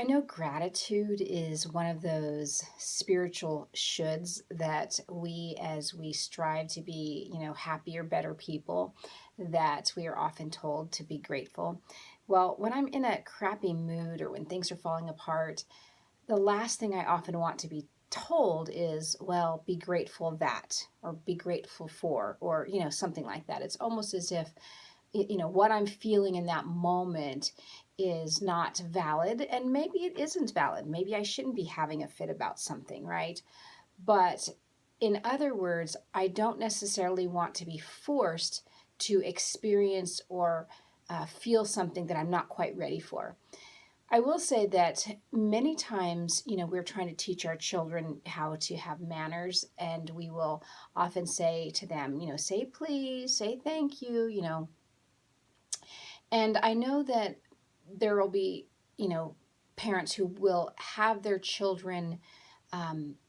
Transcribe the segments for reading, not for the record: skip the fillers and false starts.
I know gratitude is one of those spiritual shoulds that as we strive to be, happier, better people, that we are often told to be grateful. Well, when I'm in a crappy mood or when things are falling apart, the last thing I often want to be told is, well, be grateful that, or be grateful for, or, something like that. It's almost as if what I'm feeling in that moment is not valid, and maybe it isn't valid. Maybe I shouldn't be having a fit about something, right? But in other words, I don't necessarily want to be forced to experience or feel something that I'm not quite ready for. I will say that many times, we're trying to teach our children how to have manners, and we will often say to them, say please, say thank you, and I know that there will be, parents who will have their children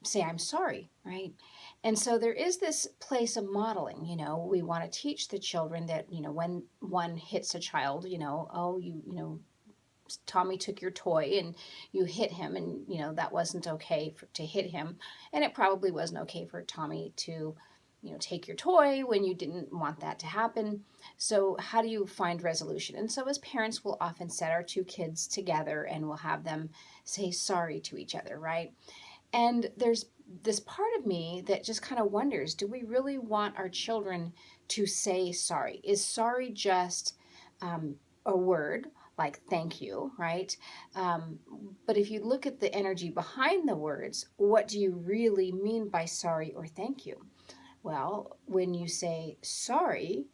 say, I'm sorry, right? And so there is this place of modeling, we want to teach the children that, when one hits a child, oh, Tommy took your toy and you hit him, and, that wasn't okay to hit him. And it probably wasn't okay for Tommy to take your toy when you didn't want that to happen. So how do you find resolution? And so as parents, we'll often set our two kids together and we'll have them say sorry to each other, right? And there's this part of me that just kind of wonders, do we really want our children to say sorry? Is sorry just a word like thank you, right? Um, but if you look at the energy behind the words, what do you really mean by sorry or thank you? Well, when you say sorry,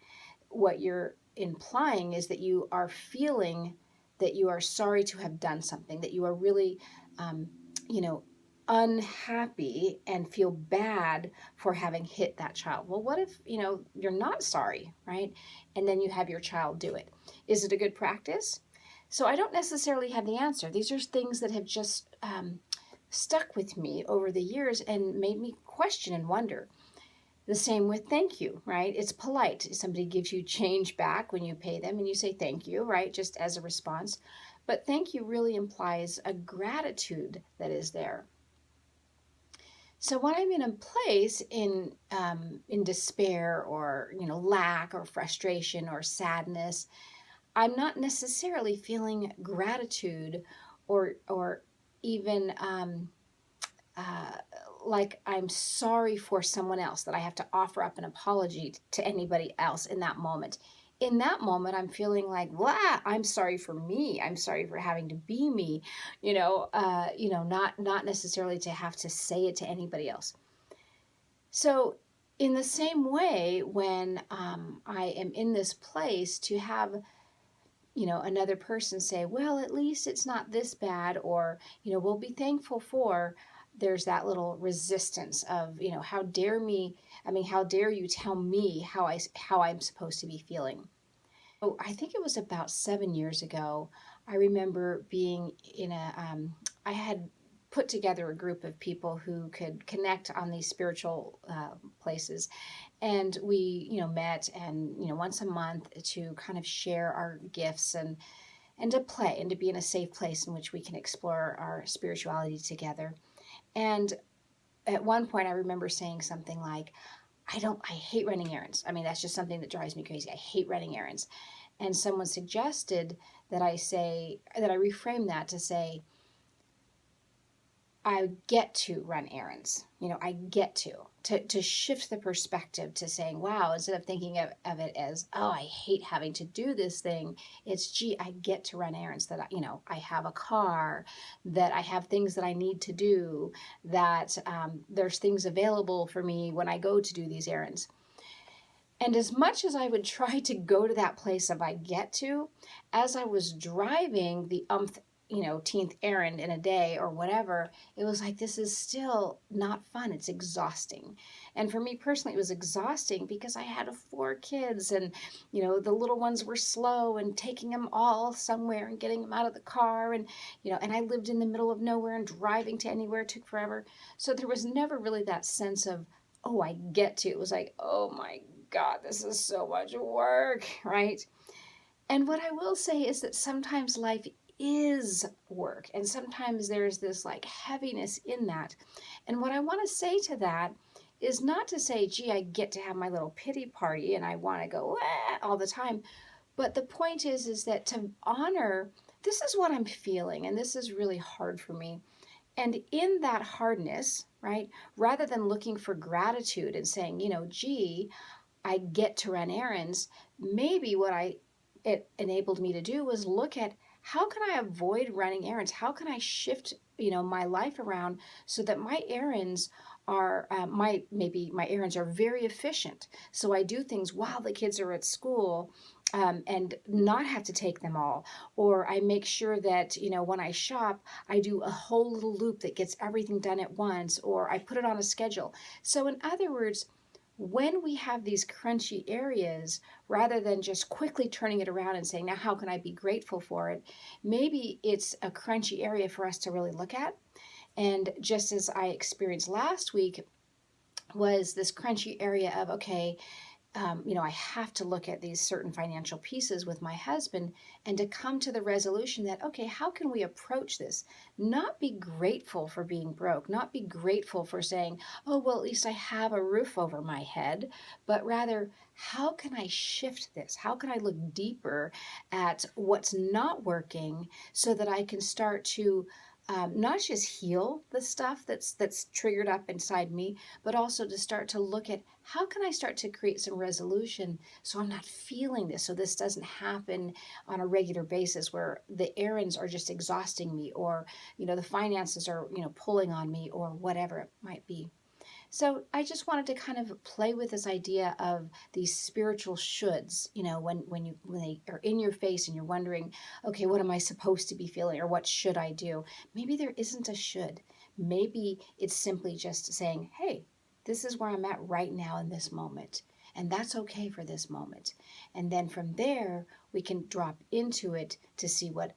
what you're implying is that you are feeling that you are sorry to have done something, that you are really, um, you know, unhappy and feel bad for having hit that child. Well, what if, you're not sorry, right? And then you have your child do it. Is it a good practice? So I don't necessarily have the answer. These are things that have just stuck with me over the years and made me question and wonder. The same with thank you, right? It's polite. Somebody gives you change back when you pay them and you say thank you, right? Just as a response. But thank you really implies a gratitude that is there. So when I'm in a place in despair or lack or frustration or sadness, I'm not necessarily feeling gratitude or even uh, like I'm sorry for someone else, that I have to offer up an apology to anybody else in that moment. In that moment, I'm feeling like, wow, I'm sorry for me. I'm sorry for having to be me, not necessarily to have to say it to anybody else. So, in the same way, when I am in this place, to have another person say, well, at least it's not this bad, or, we'll be thankful for, there's that little resistance of, how dare me, how dare you tell me how I'm supposed to be feeling. Oh, I think it was about 7 years ago. I remember being I had put together a group of people who could connect on these spiritual places, and we met, and once a month to kind of share our gifts and to play and to be in a safe place in which we can explore our spirituality together. And at one point I remember saying something like, I hate running errands. That's just something that drives me crazy. I hate running errands. And someone suggested that I reframe that to say, I get to run errands. I get to shift the perspective to saying, wow, instead of thinking of it as, oh, I hate having to do this thing, it's, gee, I get to run errands, that, I have a car, that I have things that I need to do, that there's things available for me when I go to do these errands. And as much as I would try to go to that place of I get to, as I was driving the teenth errand in a day or whatever, it was like, this is still not fun. It's exhausting. And for me personally, it was exhausting because I had 4 kids, and, the little ones were slow, and taking them all somewhere and getting them out of the car. And, and I lived in the middle of nowhere, and driving to anywhere took forever. So there was never really that sense of, oh, I get to. It was like, oh my God, this is so much work, right? And what I will say is that sometimes life is work. And sometimes there's this like heaviness in that. And what I want to say to that is not to say, gee, I get to have my little pity party and I want to go all the time. But the point is that to honor, this is what I'm feeling, and this is really hard for me. And in that hardness, right, rather than looking for gratitude and saying, gee, I get to run errands, maybe what it enabled me to do was look at how can I avoid running errands? How can I shift, my life around so that my errands are maybe my errands are very efficient. So I do things while the kids are at school. And not have to take them all. Or I make sure that, when I shop, I do a whole little loop that gets everything done at once, or I put it on a schedule. So, in other words, when we have these crunchy areas, rather than just quickly turning it around and saying, now how can I be grateful for it? Maybe it's a crunchy area for us to really look at. And just as I experienced last week, was this crunchy area of, okay, I have to look at these certain financial pieces with my husband and to come to the resolution that, okay, how can we approach this? Not be grateful for being broke, not be grateful for saying, oh, well, at least I have a roof over my head, but rather, how can I shift this? How can I look deeper at what's not working so that I can start to not just heal the stuff that's triggered up inside me, but also to start to look at how can I start to create some resolution so I'm not feeling this, so this doesn't happen on a regular basis where the errands are just exhausting me, or the finances are pulling on me, or whatever it might be. So I just wanted to kind of play with this idea of these spiritual shoulds, when they are in your face and you're wondering, okay, what am I supposed to be feeling, or what should I do? Maybe there isn't a should. Maybe it's simply just saying, hey, this is where I'm at right now in this moment. And that's okay for this moment. And then from there, we can drop into it to see what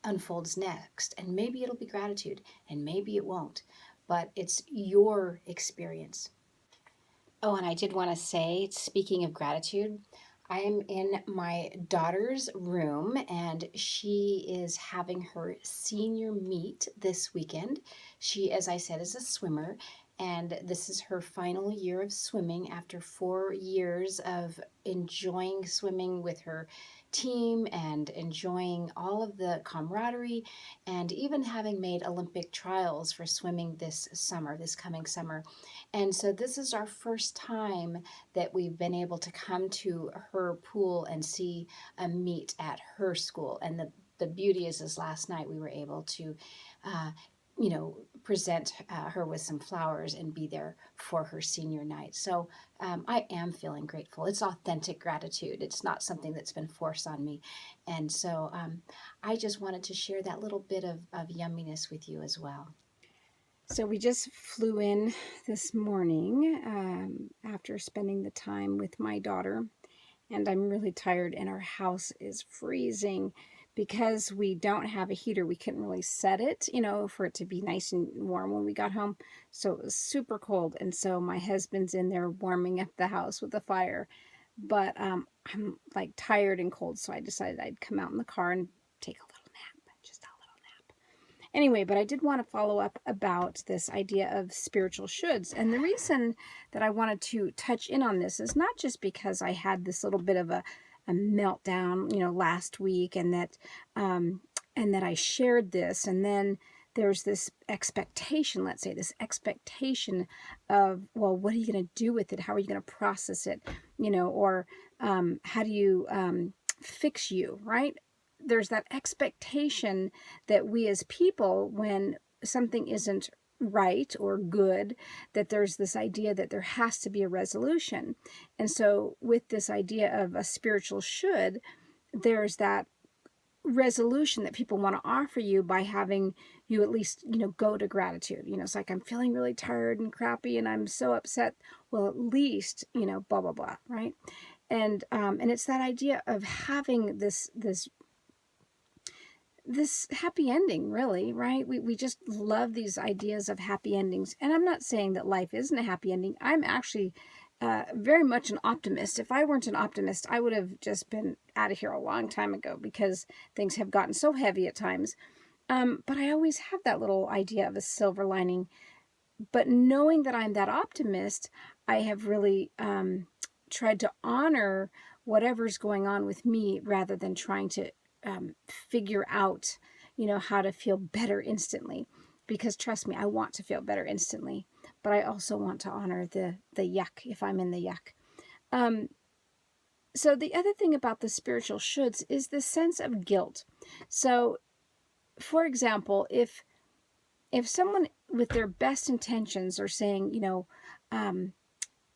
unfolds next. And maybe it'll be gratitude, and maybe it won't, but it's your experience. Oh, and I did want to say, speaking of gratitude, I am in my daughter's room and she is having her senior meet this weekend. She, as I said, is a swimmer, and this is her final year of swimming after 4 years of enjoying swimming with her team and enjoying all of the camaraderie, and even having made Olympic trials for swimming this summer, this coming summer. And so this is our first time that we've been able to come to her pool and see a meet at her school. And the beauty is last night we were able to, present her with some flowers and be there for her senior night. So I am feeling grateful. It's authentic gratitude. It's not something that's been forced on me. And so I just wanted to share that little bit of yumminess with you as well. So we just flew in this morning after spending the time with my daughter, and I'm really tired, and our house is freezing because we don't have a heater. We couldn't really set it, for it to be nice and warm when we got home. So it was super cold, and so my husband's in there warming up the house with a fire. But I'm like tired and cold, so I decided I'd come out in the car and take a little nap, just a little nap. Anyway, but I did want to follow up about this idea of spiritual shoulds. And the reason that I wanted to touch in on this is not just because I had this little bit of a meltdown, last week, and that I shared this, and then there's this expectation, let's say, this expectation of, well, what are you going to do with it? How are you going to process it? Or how do you fix you, right? There's that expectation that we as people, when something isn't right or good, that there's this idea that there has to be a resolution. And so with this idea of a spiritual should, there's that resolution that people want to offer you by having you at least, go to gratitude. It's like, I'm feeling really tired and crappy and I'm so upset. Well, at least, blah, blah, blah, right? And it's that idea of having this happy ending, really, right? We just love these ideas of happy endings. And I'm not saying that life isn't a happy ending. I'm actually very much an optimist. If I weren't an optimist, I would have just been out of here a long time ago, because things have gotten so heavy at times. But I always have that little idea of a silver lining. But knowing that I'm that optimist, I have really tried to honor whatever's going on with me, rather than trying to figure out, how to feel better instantly. Because trust me, I want to feel better instantly, but I also want to honor the yuck if I'm in the yuck. Um, so the other thing about the spiritual shoulds is the sense of guilt. So, for example, if someone with their best intentions are saying,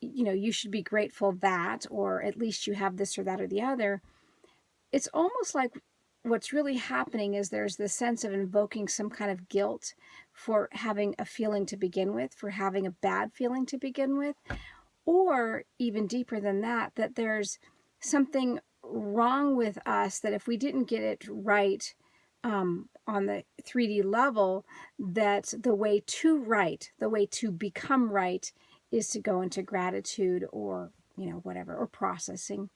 you should be grateful that, or at least you have this or that or the other, it's almost like what's really happening is there's this sense of invoking some kind of guilt for having a feeling to begin with, for having a bad feeling to begin with, or even deeper than that, that there's something wrong with us, that if we didn't get it right on the 3D level, that the way to become right is to go into gratitude, or, whatever, or processing.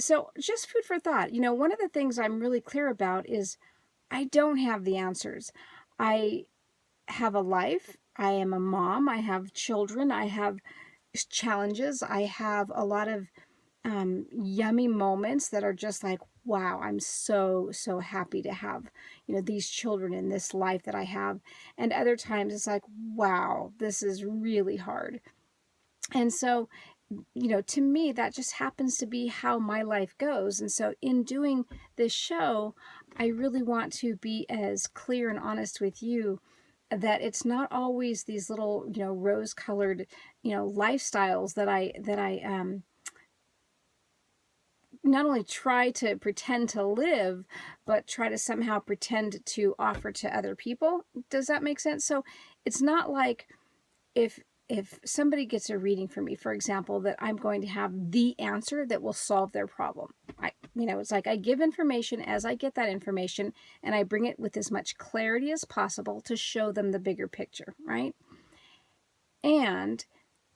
So just food for thought. One of the things I'm really clear about is I don't have the answers. I have a life. I am a mom. I have children. I have challenges. I have a lot of yummy moments that are just like, wow, I'm so, so happy to have, these children in this life that I have. And other times it's like, wow, this is really hard. And so, to me, that just happens to be how my life goes. And so in doing this show, I really want to be as clear and honest with you that it's not always these little, rose colored, lifestyles that I not only try to pretend to live, but try to somehow pretend to offer to other people. Does that make sense? So it's not like if somebody gets a reading from me, for example, that I'm going to have the answer that will solve their problem. It's like I give information as I get that information, and I bring it with as much clarity as possible to show them the bigger picture, right? And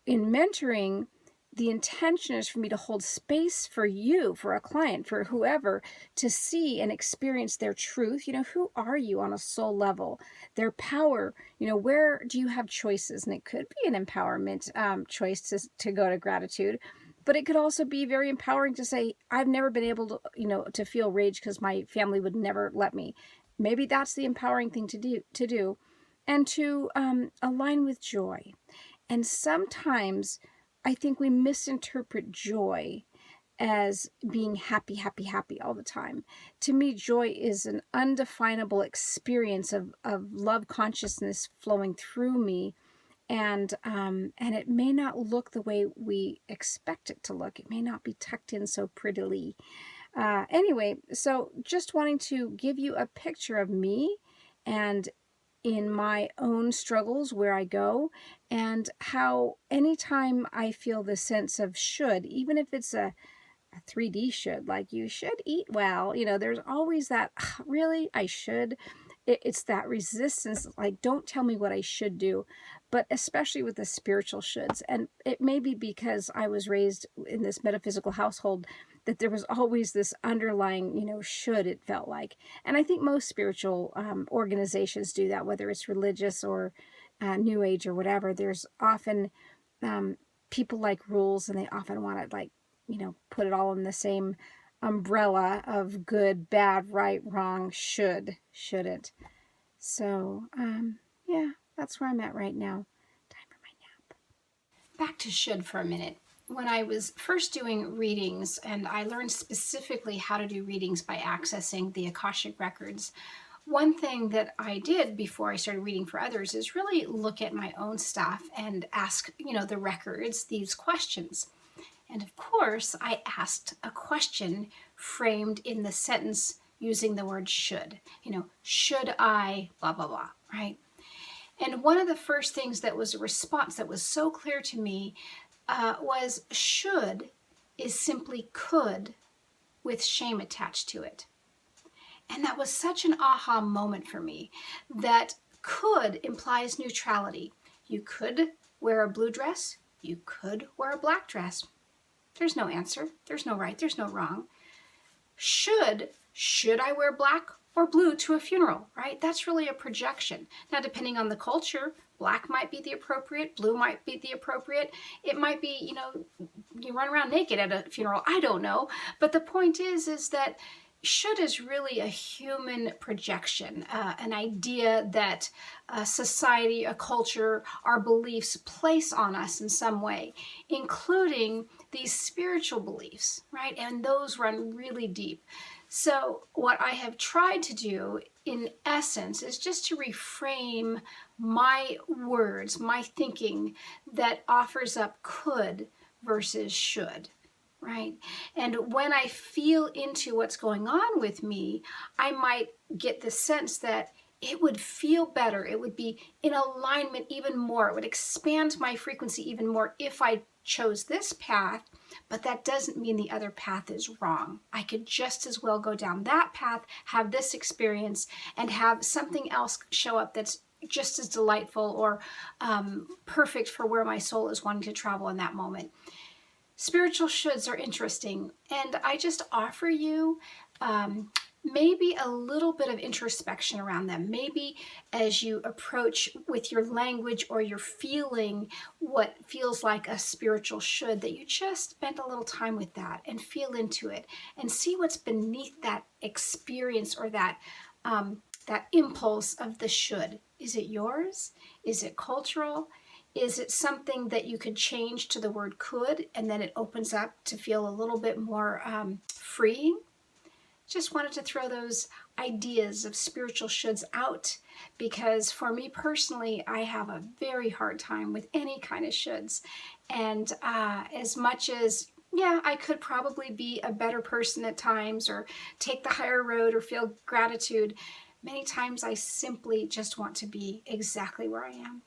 in mentoring, the intention is for me to hold space for you, for a client, for whoever, to see and experience their truth. Who are you on a soul level? Their power, where do you have choices? And it could be an empowerment choice to go to gratitude. But it could also be very empowering to say, I've never been able to, to feel rage because my family would never let me. Maybe that's the empowering thing to do, and to align with joy. And sometimes I think we misinterpret joy as being happy, happy, happy all the time. To me, joy is an undefinable experience of love consciousness flowing through me. And it may not look the way we expect it to look. It may not be tucked in so prettily. Anyway, so just wanting to give you a picture of me and in my own struggles where I go, and how anytime I feel the sense of should, even if it's a 3D should, like you should eat well, there's always that, really, I should. It's that resistance, like, don't tell me what I should do, but especially with the spiritual shoulds. And it may be because I was raised in this metaphysical household that there was always this underlying, should, it felt like. And I think most spiritual organizations do that, whether it's religious or New Age or whatever. There's often people like rules, and they often want to, like, put it all in the same umbrella of good, bad, right, wrong, should, shouldn't. So, yeah, that's where I'm at right now. Time for my nap. Back to should for a minute. When I was first doing readings, and I learned specifically how to do readings by accessing the Akashic records, one thing that I did before I started reading for others is really look at my own stuff and ask, the records these questions. And of course, I asked a question framed in the sentence using the word should. Should I, blah, blah, blah, right? And one of the first things that was a response that was so clear to me was should is simply could with shame attached to it. And that was such an aha moment for me, that could implies neutrality. You could wear a blue dress, You could wear a black dress. There's no answer. There's no right. There's no wrong. Should I wear black or blue to a funeral, right? That's really a projection. Now, depending on the culture, black might be the appropriate, blue might be the appropriate. It might be, you run around naked at a funeral. I don't know. But the point is that should is really a human projection, an idea that a society, a culture, our beliefs place on us in some way, including these spiritual beliefs, right? And those run really deep. So, what I have tried to do in essence is just to reframe my words, my thinking that offers up could versus should, right? And when I feel into what's going on with me, I might get the sense that it would feel better. It would be in alignment even more. It would expand my frequency even more if I chose this path, but that doesn't mean the other path is wrong. I could just as well go down that path, have this experience, and have something else show up that's just as delightful or perfect for where my soul is wanting to travel in that moment. Spiritual shoulds are interesting, and I just offer you maybe a little bit of introspection around them. Maybe as you approach with your language or your feeling what feels like a spiritual should, that you just spend a little time with that and feel into it and see what's beneath that experience or that impulse of the should. Is it yours? Is it cultural? Is it something that you could change to the word could, and then it opens up to feel a little bit more freeing? Just wanted to throw those ideas of spiritual shoulds out, because for me personally, I have a very hard time with any kind of shoulds. And as much as, yeah, I could probably be a better person at times or take the higher road or feel gratitude, many times I simply just want to be exactly where I am.